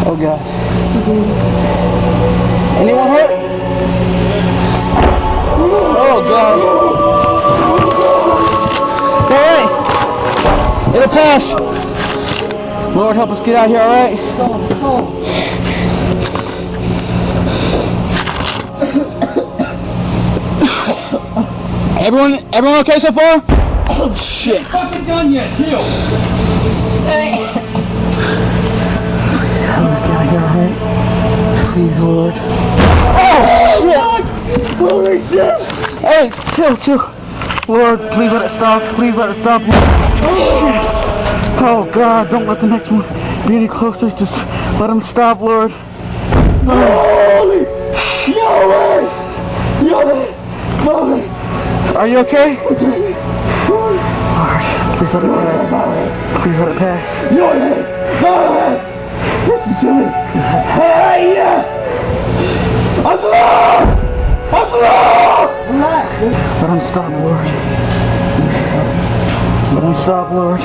Oh God. Anyone hurt? Oh God. It's alright. It'll pass. Lord, help us get out here, alright? Everyone okay so far? Oh shit. Fucking done yet, chill. Help us get out here, alright? Please, Lord. Oh shit! Holy shit! Hey, chill. Lord, please let it stop. Please let it stop. Oh shit! Oh God, don't let the next one be any closer. Just let him stop, Lord. Holy! No way! Are you okay? Lord, please let it pass. Please let it pass. Listen to me. Hey! I'm through! Relax. Let him stop, Lord. Let him stop, Lord.